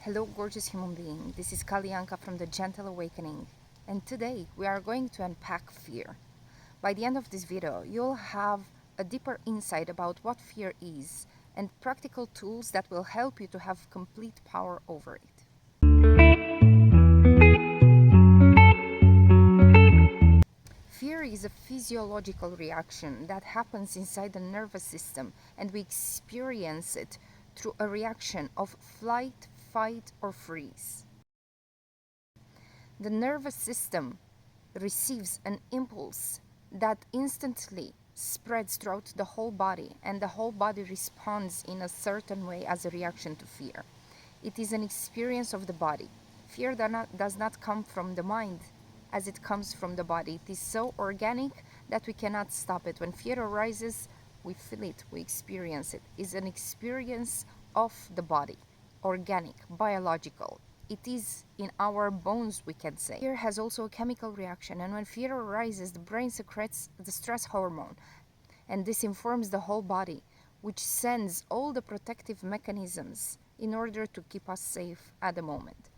Hello, gorgeous human being. This is Cali Anca from the Gentle Awakening, and today we are going to unpack fear. By the end of this video, you'll have a deeper insight about what fear is and practical tools that will help you to have complete power over it. Fear is a physiological reaction that happens inside the nervous system, and we experience it through a reaction of flight, fight, or freeze. The nervous system receives an impulse that instantly spreads throughout the whole body, and the whole body responds in a certain way as a reaction to fear. It is an experience of the body. Fear does not come from the mind as it comes from the body. It is so organic that we cannot stop it. When fear arises, we feel it, we experience it. It's an experience of the body, organic, biological. It is in our bones, we can say. Fear has also a chemical reaction, and when fear arises, the brain secretes the stress hormone, and this informs the whole body, which sends all the protective mechanisms in order to keep us safe at the moment.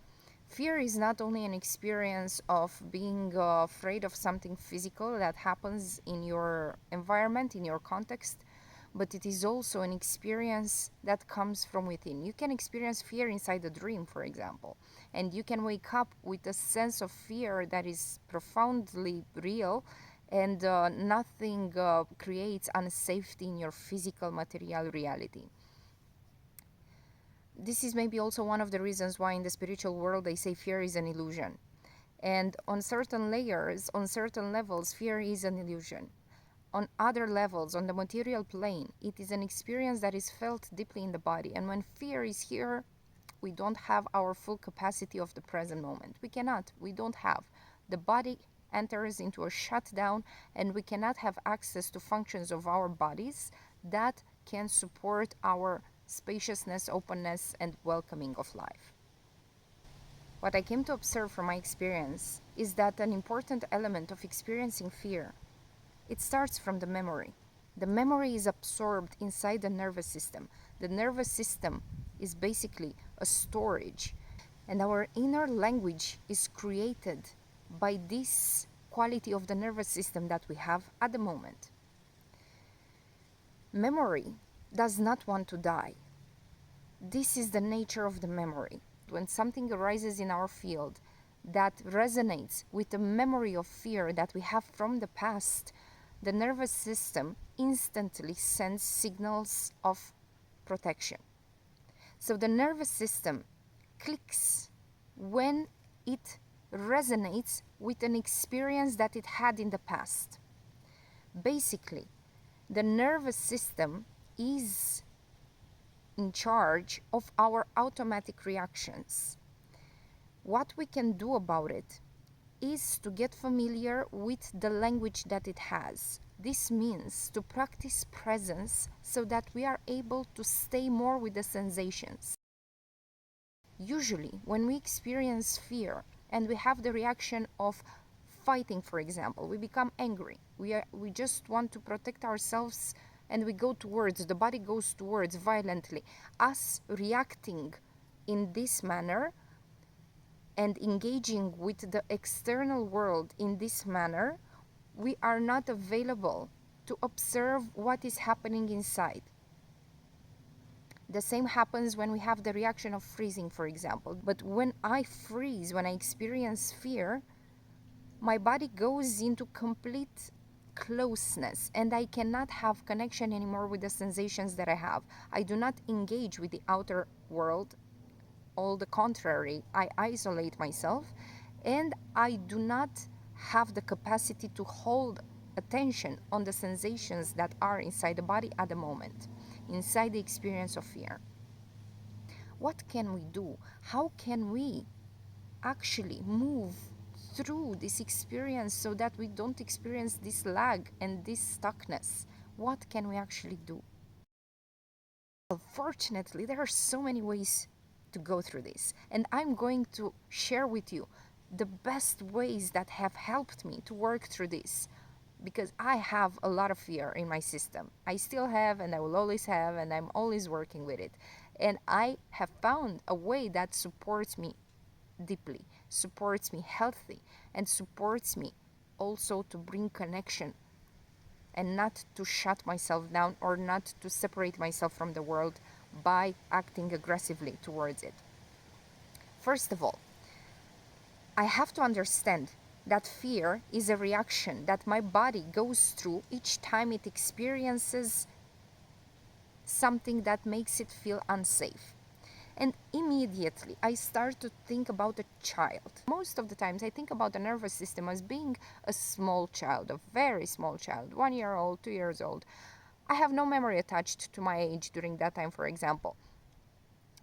Fear is not only an experience of being afraid of something physical that happens in your environment, in your context, but it is also an experience that comes from within. You can experience fear inside a dream, for example, and you can wake up with a sense of fear that is profoundly real, and nothing creates unsafety in your physical material reality. This is maybe also one of the reasons why in the spiritual world they say fear is an illusion. And on certain layers, on certain levels, fear is an illusion. On other levels, on the material plane, it is an experience that is felt deeply in the body. And when fear is here, we don't have our full capacity of the present moment. We don't have. The body enters into a shutdown, and we cannot have access to functions of our bodies that can support our spaciousness, openness, and welcoming of life. What I came to observe from my experience is that an important element of experiencing fear, it starts from the memory. The memory is absorbed inside the nervous system. The nervous system is basically a storage, and our inner language is created by this quality of the nervous system that we have at the moment. Memory does not want to die. This is the nature of the memory. When something arises in our field that resonates with the memory of fear that we have from the past, the nervous system instantly sends signals of protection. So the nervous system clicks when it resonates with an experience that it had in the past. Basically, the nervous system is in charge of our automatic reactions. What we can do about it is to get familiar with the language that it has. This means to practice presence so that we are able to stay more with the sensations. Usually, when we experience fear and we have the reaction of fighting, for example, we become angry. We just want to protect ourselves, and we go towards, the body goes towards violently. Us reacting in this manner and engaging with the external world in this manner, we are not available to observe what is happening inside. The same happens when we have the reaction of freezing, for example. But when I freeze, when I experience fear, my body goes into complete closeness, and I cannot have connection anymore with the sensations that I have. I do not engage with the outer world. All the contrary, I isolate myself, and I do not have the capacity to hold attention on the sensations that are inside the body at the moment, inside the experience of fear. What can we do? How can we actually move through this experience so that we don't experience this lag and this stuckness? What can we actually do? Fortunately, there are so many ways to go through this, and I'm going to share with you the best ways that have helped me to work through this, because I have a lot of fear in my system. I still have, and I will always have, and I'm always working with it. And I have found a way that supports me deeply, supports me healthy, and supports me also to bring connection and not to shut myself down or not to separate myself from the world by acting aggressively towards it. First of all, I have to understand that fear is a reaction that my body goes through each time it experiences something that makes it feel unsafe. And immediately I start to think about a child. Most of the times I think about the nervous system as being a small child, a very small child, 1 year old, 2 years old. I have no memory attached to my age during that time, for example.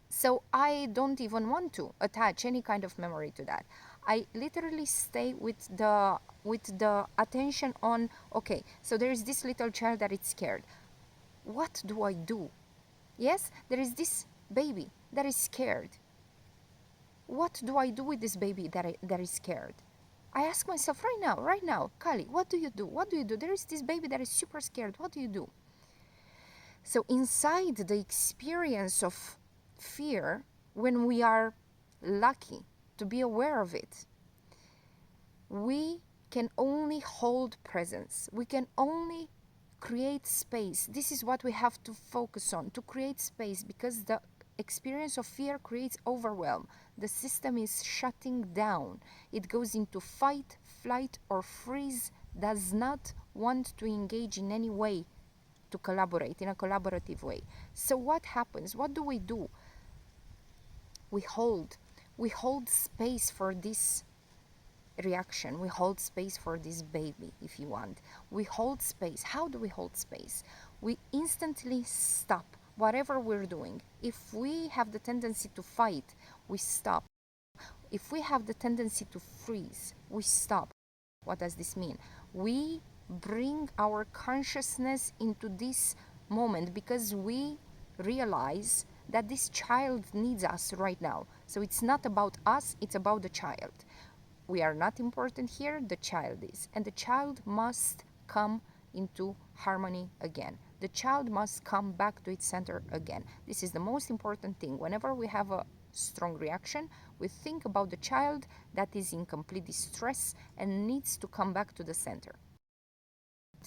So I don't even want to attach any kind of memory to that. I literally stay with the attention on, okay, so there is this little child that is scared. What do I do? Yes, there is this baby that is scared. What do I do with this baby that is scared? I ask myself right now, Kali, what do you do? What do you do? There is this baby that is super scared. What do you do? So inside the experience of fear, when we are lucky to be aware of it, we can only hold presence. We can only create space. This is what we have to focus on, to create space, because the experience of fear creates overwhelm. The system is shutting down. It goes into fight, flight, or freeze, does not want to engage in any way, to collaborate in a collaborative way. So what happens? What do? We hold. We hold space for this reaction. We hold space for this baby, if you want. We hold space. How do we hold space? We instantly stop whatever we're doing. If we have the tendency to fight, we stop. If we have the tendency to freeze, we stop. What does this mean? We bring our consciousness into this moment because we realize that this child needs us right now. So it's not about us, it's about the child. We are not important here, the child is. And the child must come into harmony again. The child must come back to its center again. This is the most important thing. Whenever we have a strong reaction, we think about the child that is in complete distress and needs to come back to the center.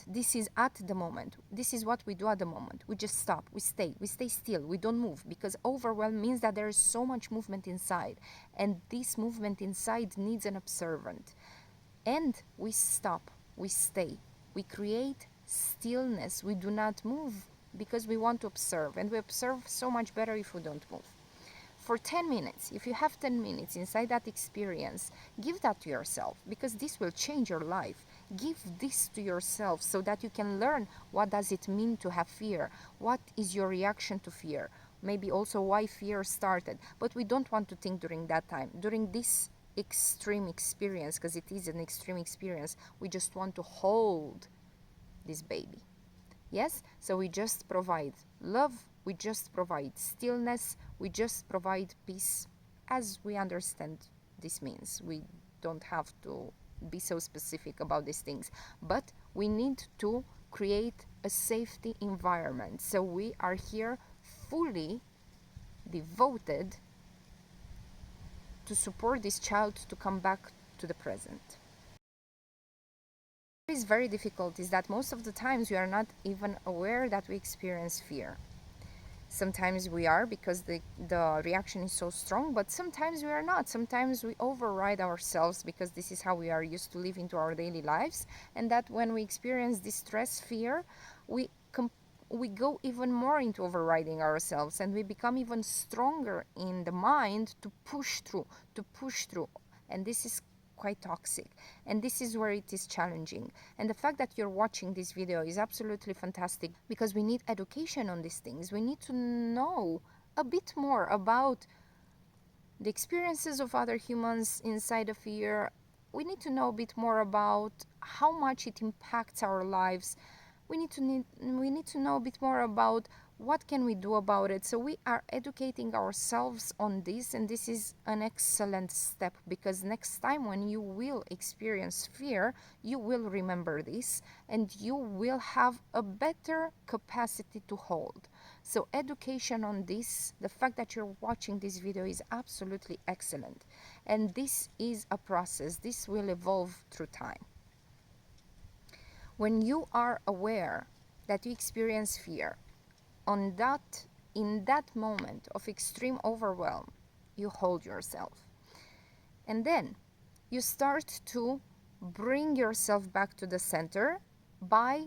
This is at the moment. This is what we do at the moment. We just stop. We stay still. We don't move, because overwhelm means that there is so much movement inside, and this movement inside needs an observant. And we stop. We stay. We create stillness. We do not move because we want to observe, and we observe so much better if we don't move. For 10 minutes, if you have 10 minutes inside that experience, give that to yourself, because this will change your life. Give this to yourself so that you can learn what does it mean to have fear. What is your reaction to fear? Maybe also why fear started. But we don't want to think during that time. During this extreme experience, because it is an extreme experience, we just want to hold this baby. Yes? So we just provide love, we just provide stillness, we just provide peace, as we understand this means. We don't have to be so specific about these things, but we need to create a safety environment. So we are here fully devoted to support this child to come back to the present. What is very difficult is that most of the times we are not even aware that we experience fear. Sometimes we are, because the reaction is so strong, but sometimes we are not. Sometimes we override ourselves because this is how we are used to live into our daily lives, and that when we experience distress, fear, we go even more into overriding ourselves, and we become even stronger in the mind to push through, and this is quite toxic, and this is where it is challenging. And the fact that you're watching this video is absolutely fantastic, because we need education on these things. We need to know a bit more about the experiences of other humans inside of fear. We need to know a bit more about how much it impacts our lives. We need to know a bit more about what can we do about it. So we are educating ourselves on this, and this is an excellent step, because next time when you will experience fear, you will remember this, and you will have a better capacity to hold. So education on this, the fact that you're watching this video is absolutely excellent. And this is a process. This will evolve through time. When you are aware that you experience fear, in that moment of extreme overwhelm, you hold yourself. And then you start to bring yourself back to the center by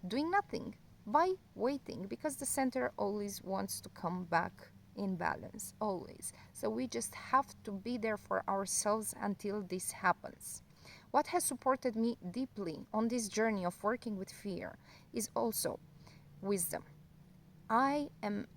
doing nothing, by waiting, because the center always wants to come back in balance, always. So we just have to be there for ourselves until this happens. What has supported me deeply on this journey of working with fear is also wisdom. I am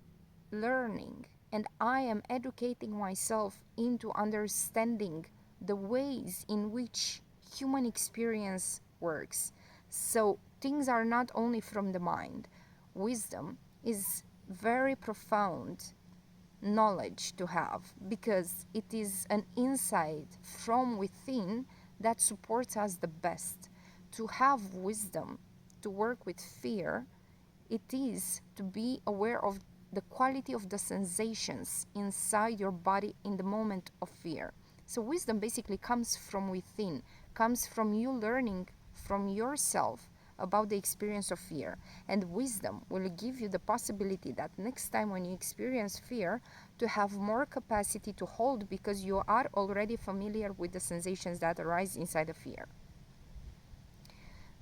learning and I am educating myself into understanding the ways in which human experience works. So things are not only from the mind. Wisdom is very profound knowledge to have, because it is an insight from within that supports us the best. To have wisdom, to work with fear, it is to be aware of the quality of the sensations inside your body in the moment of fear. So wisdom basically comes from within, comes from you learning from yourself about the experience of fear. And wisdom will give you the possibility that next time when you experience fear, to have more capacity to hold, because you are already familiar with the sensations that arise inside of fear.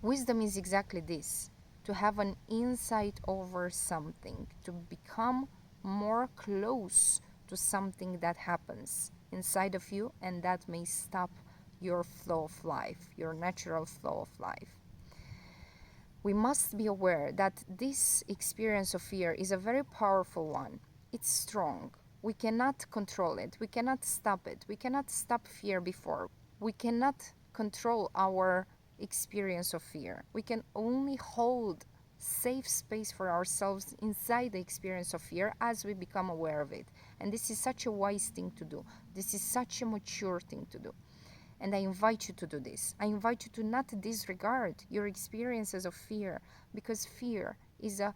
Wisdom is exactly this: to have an insight over something, to become more close to something that happens inside of you, and that may stop your flow of life, your natural flow of life. We must be aware that this experience of fear is a very powerful one. It's strong. We cannot control it. We cannot stop it. We cannot stop fear before. We cannot control our experience of fear. We can only hold safe space for ourselves inside the experience of fear as we become aware of it. And this is such a wise thing to do. This is such a mature thing to do. And I invite you to do this. I invite you to not disregard your experiences of fear, because fear is a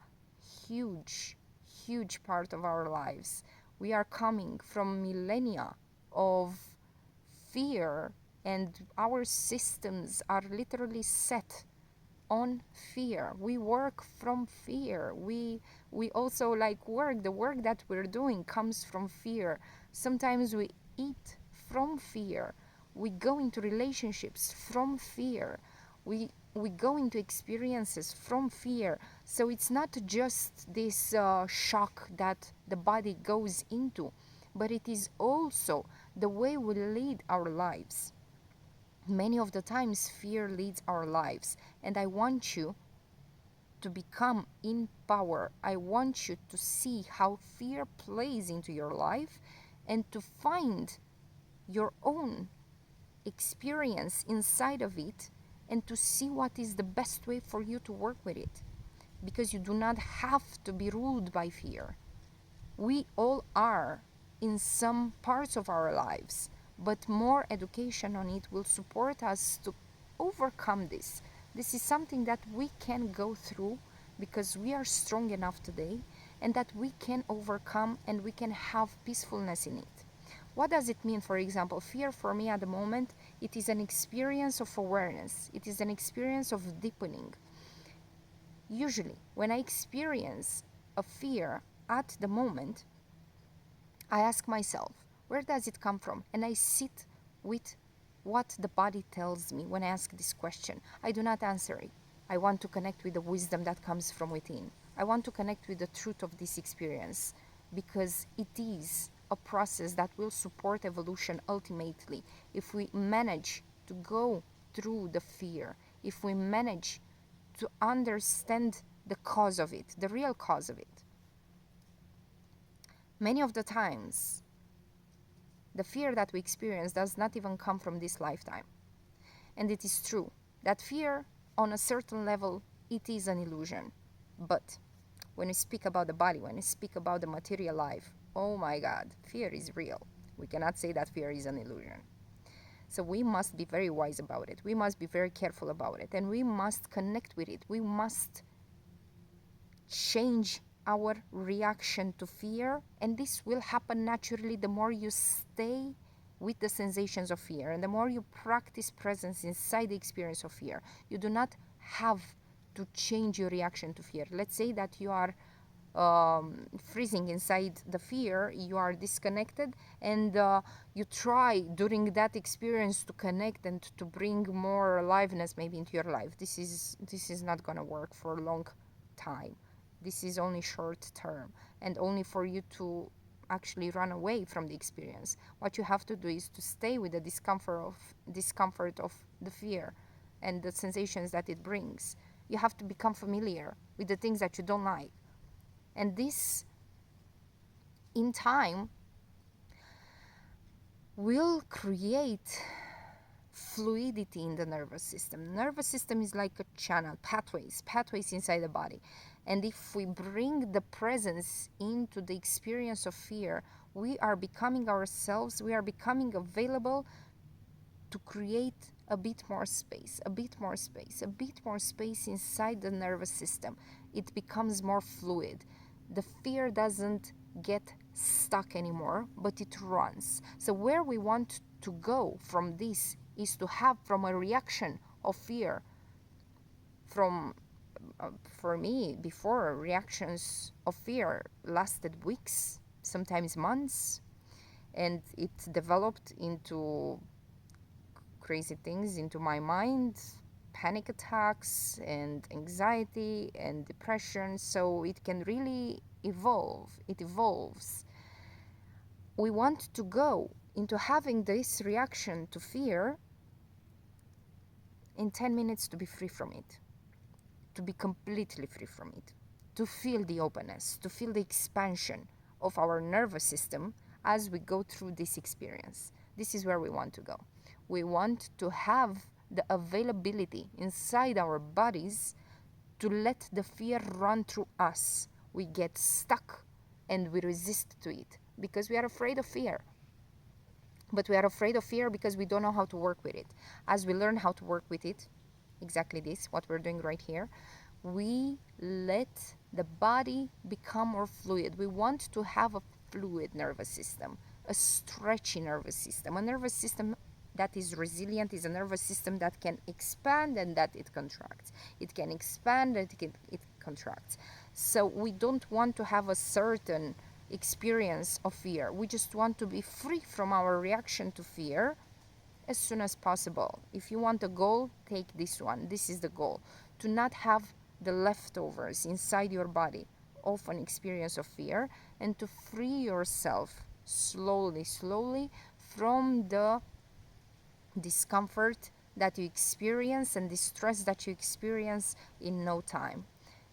huge, huge part of our lives. We are coming from millennia of fear, and our systems are literally set on fear. We work from fear. We also like work. The work that we're doing comes from fear. Sometimes we eat from fear. We go into relationships from fear. We go into experiences from fear. So it's not just this shock that the body goes into, but it is also the way we lead our lives. Many of the times fear leads our lives, and I want you to become in power. I want you to see how fear plays into your life and to find your own experience inside of it, and to see what is the best way for you to work with it, because you do not have to be ruled by fear. We all are in some parts of our lives, but more education on it will support us to overcome this. This is something that we can go through because we are strong enough today, and that we can overcome and we can have peacefulness in it. What does it mean? For example, fear for me at the moment, it is an experience of awareness. It is an experience of deepening. Usually, when I experience a fear at the moment, I ask myself, where does it come from? And I sit with what the body tells me when I ask this question. I do not answer it. I want to connect with the wisdom that comes from within. I want to connect with the truth of this experience, because it is a process that will support evolution ultimately if we manage to go through the fear, if we manage to understand the cause of it, the real cause of it. Many of the times, the fear that we experience does not even come from this lifetime. And it is true that fear, on a certain level, it is an illusion. But when we speak about the body, when we speak about the material life, oh my God, fear is real. We cannot say that fear is an illusion. So we must be very wise about it. We must be very careful about it. And we must connect with it. We must change our reaction to fear, and this will happen naturally the more you stay with the sensations of fear and the more you practice presence inside the experience of fear. You do not have to change your reaction to fear. Let's say that you are freezing inside the fear, you are disconnected, and you try during that experience to connect and to bring more aliveness maybe into your life. This is not going to work for a long time. This is only short term and only for you to actually run away from the experience. What you have to do is to stay with the discomfort of the fear and the sensations that it brings. You have to become familiar with the things that you don't like, and this in time will create fluidity in the nervous system. Nervous system is like a channel, pathways inside the body. And if we bring the presence into the experience of fear, we are becoming ourselves, we are becoming available to create a bit more space, a bit more space, a bit more space inside the nervous system. It becomes more fluid. The fear doesn't get stuck anymore, but it runs. So where we want to go from this is to have from a reaction of fear, from for me before, reactions of fear lasted weeks, sometimes months, and it developed into crazy things into my mind, panic attacks and anxiety and depression. So it can really evolve. It evolves. We want to go into having this reaction to fear in 10 minutes to be free from it, to be completely free from it, to feel the openness, to feel the expansion of our nervous system as we go through this experience. This is where we want to go. We want to have the availability inside our bodies to let the fear run through us. We get stuck and we resist to it because we are afraid of fear. But we are afraid of fear because we don't know how to work with it. As we learn how to work with it, exactly this, what we're doing right here, we let the body become more fluid. We want to have a fluid nervous system, a stretchy nervous system. A nervous system that is resilient is a nervous system that can expand and that it contracts. It can expand and it contracts. So we don't want to have a certain experience of fear. We just want to be free from our reaction to fear as soon as possible. If you want a goal, take this one. This is the goal. To not have the leftovers inside your body of an experience of fear, and to free yourself slowly from the discomfort that you experience and the stress that you experience in no time.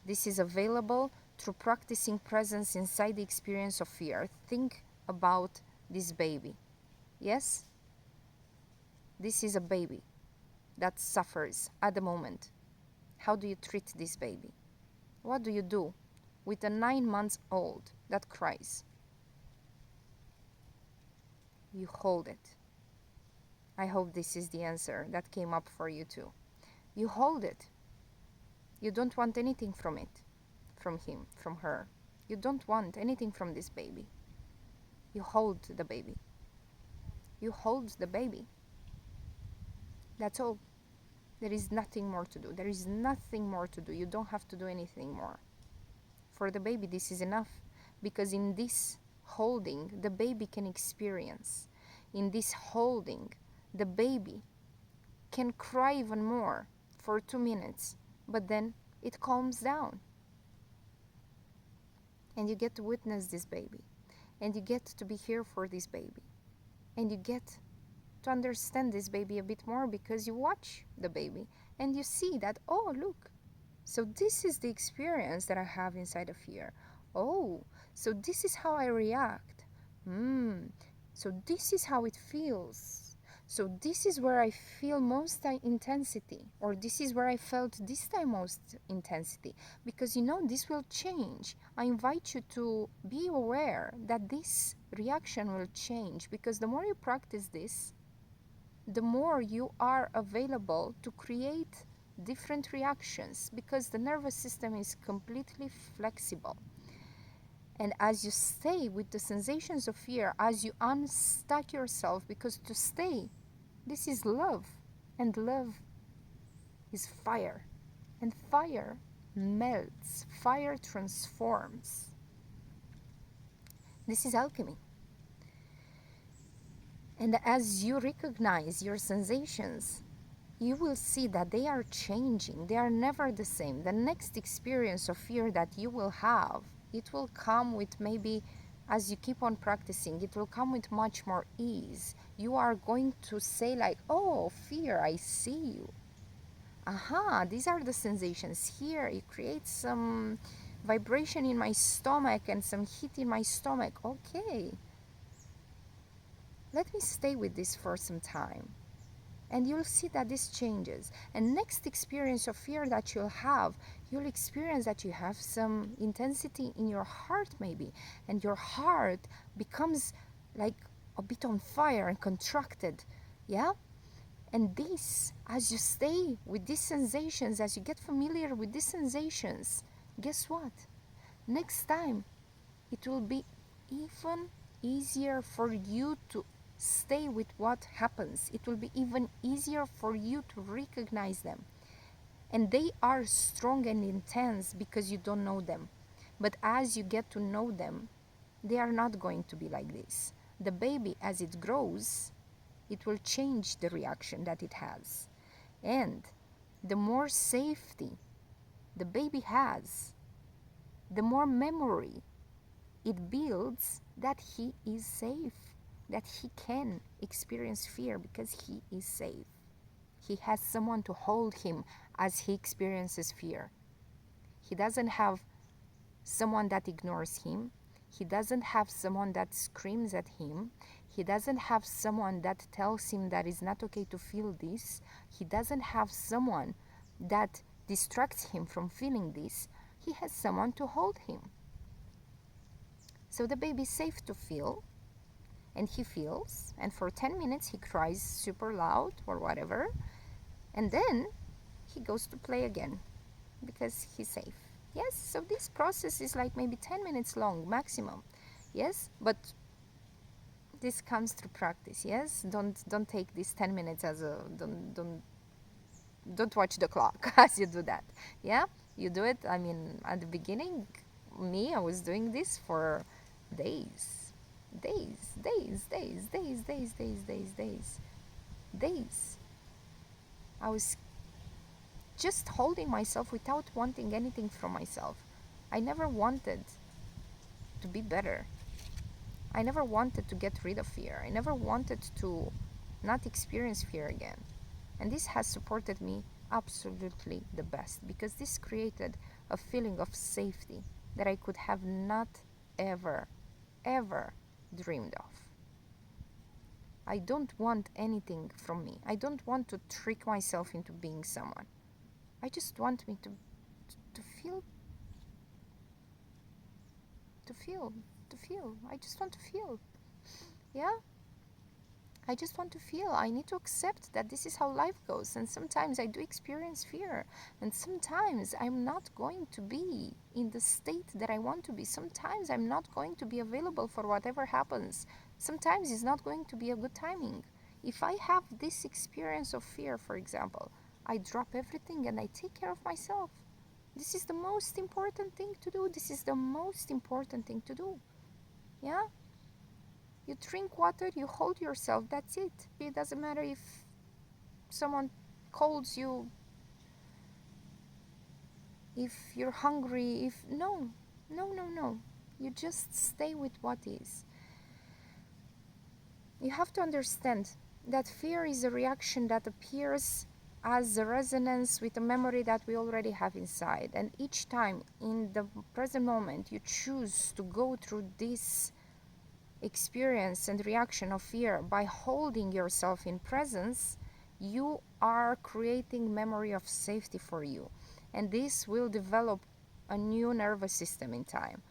This is available through practicing presence inside the experience of fear. Think about this baby. Yes? This is a baby that suffers at the moment. How do you treat this baby? What do you do with a 9-month-old that cries? You hold it. I hope this is the answer that came up for you too. You hold it. You don't want anything from it, from him, from her. You don't want anything from this baby. You hold the baby. You hold the baby. That's all. There is nothing more to do. There is nothing more to do. You don't have to do anything more. For the baby, this is enough. Because in this holding, the baby can experience. In this holding, the baby can cry even more for 2 minutes, but then it calms down. And you get to witness this baby. And you get to be here for this baby. And you get to understand this baby a bit more because you watch the baby and you see that, oh, look, so this is the experience that I have inside of here. Oh, so this is how I react. So this is how it feels. So this is where I feel most intensity, or this is where I felt this time most intensity. Because this will change. I invite you to be aware that this reaction will change, because the more you practice this, the more you are available to create different reactions, because the nervous system is completely flexible. And as you stay with the sensations of fear, as you unstuck yourself, because to stay, this is love. And love is fire. And fire melts, fire transforms. This is alchemy. And as you recognize your sensations, you will see that they are changing. They are never the same. The next experience of fear that you will have, it will come with maybe, as you keep on practicing, it will come with much more ease. You are going to say like, oh, fear, I see you. Aha, these are the sensations here. It creates some vibration in my stomach and some heat in my stomach. Okay, let me stay with this for some time. And you'll see that this changes. And next experience of fear that you'll experience that you have some intensity in your heart maybe. And your heart becomes like a bit on fire and contracted. Yeah? And this, as you stay with these sensations, as you get familiar with these sensations, guess what? Next time, it will be even easier for you to stay with what happens. It will be even easier for you to recognize them. And they are strong and intense because you don't know them. But as you get to know them, they are not going to be like this. The baby, as it grows, it will change the reaction that it has. And the more safety the baby has, the more memory it builds that he is safe, that he can experience fear because he is safe. He has someone to hold him as he experiences fear. He doesn't have someone that ignores him. He doesn't have someone that screams at him. He doesn't have someone that tells him that it's not okay to feel this. He doesn't have someone that distracts him from feeling this. He has someone to hold him. So the baby is safe to feel, and he feels, and for 10 minutes he cries super loud or whatever, and then he goes to play again because he's safe. Yes, so this process is like maybe 10 minutes long maximum. Yes, but this comes through practice. Yes, don't take this 10 minutes as a don't watch the clock as you do that. Yeah, you do it. I mean, at the beginning, I was doing this for days, days. I was just holding myself without wanting anything from myself. I never wanted to be better. I never wanted to get rid of fear. I never wanted to not experience fear again. And this has supported me absolutely the best because this created a feeling of safety that I could have not ever, ever dreamed of. I don't want anything from me. I don't want to trick myself into being someone. I just want me to feel, to feel, to feel. I just want to feel. Yeah? I just want to feel. I need to accept that this is how life goes. And sometimes I do experience fear. And sometimes I'm not going to be in the state that I want to be. Sometimes I'm not going to be available for whatever happens. Sometimes it's not going to be a good timing. If I have this experience of fear, for example, I drop everything and I take care of myself. This is the most important thing to do. This is the most important thing to do. Yeah? You drink water, you hold yourself, that's it. It doesn't matter if someone calls you, if you're hungry, if no. You just stay with what is. You have to understand that fear is a reaction that appears as a resonance with a memory that we already have inside. And each time in the present moment you choose to go through this experience and reaction of fear by holding yourself in presence, you are creating memory of safety for you. And this will develop a new nervous system in time.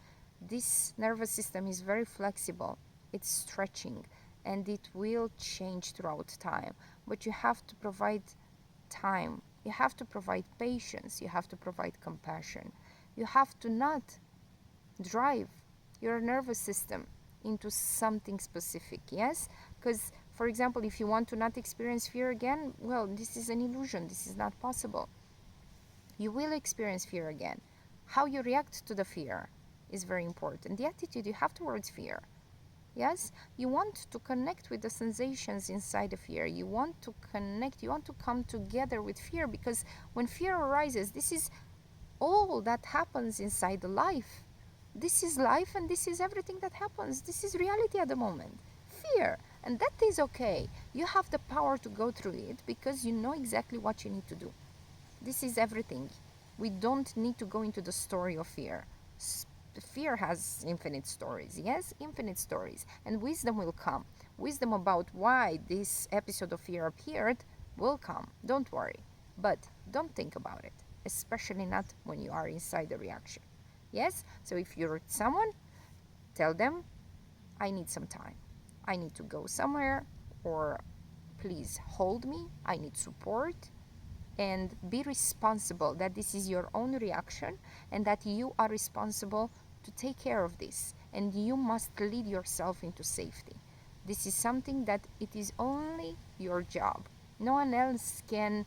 This nervous system is very flexible, it's stretching, and it will change throughout time. But you have to provide time, you have to provide patience, you have to provide compassion. You have to not drive your nervous system into something specific. Yes, because for example, if you want to not experience fear again, well, this is an illusion, this is not possible. You will experience fear again. How you react to the fear is very important. The attitude you have towards fear. Yes, you want to connect with the sensations inside the fear. You want to connect, you want to come together with fear, because when fear arises, this is all that happens inside the life. This is life, and this is everything that happens. This is reality at the moment. Fear. And that is okay. You have the power to go through it because you know exactly what you need to do. This is everything. We don't need to go into the story of fear. Fear has infinite stories, yes, infinite stories, and wisdom will come. Wisdom about why this episode of fear appeared will come. Don't worry, but don't think about it, especially not when you are inside the reaction. Yes, so if you're with someone, tell them, I need some time. I need to go somewhere, or please hold me. I need support. And be responsible that this is your own reaction and that you are responsible to take care of this, and you must lead yourself into safety. This is something that it is only your job. No one else can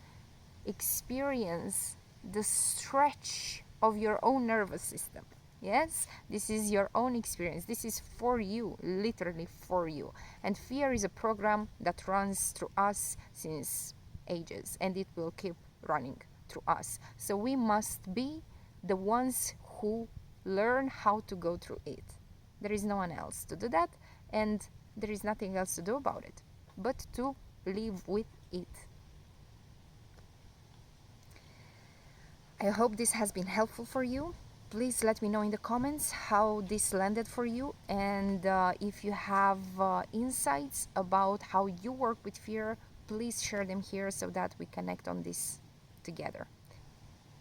experience the stretch of your own nervous system. Yes, this is your own experience. This is for you, literally for you. And fear is a program that runs through us since ages, and it will keep running through us. So we must be the ones who learn how to go through it. There is no one else to do that, and there is nothing else to do about it but to live with it. I hope this has been helpful for you. Please let me know in the comments how this landed for you, and if you have insights about how you work with fear, please share them here so that we connect on this together.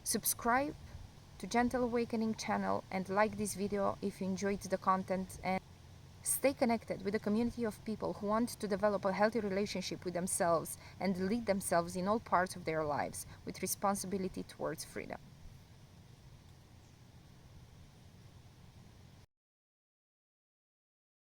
Subscribe to Gentle Awakening channel and like this video if you enjoyed the content, and stay connected with a community of people who want to develop a healthy relationship with themselves and lead themselves in all parts of their lives with responsibility towards freedom.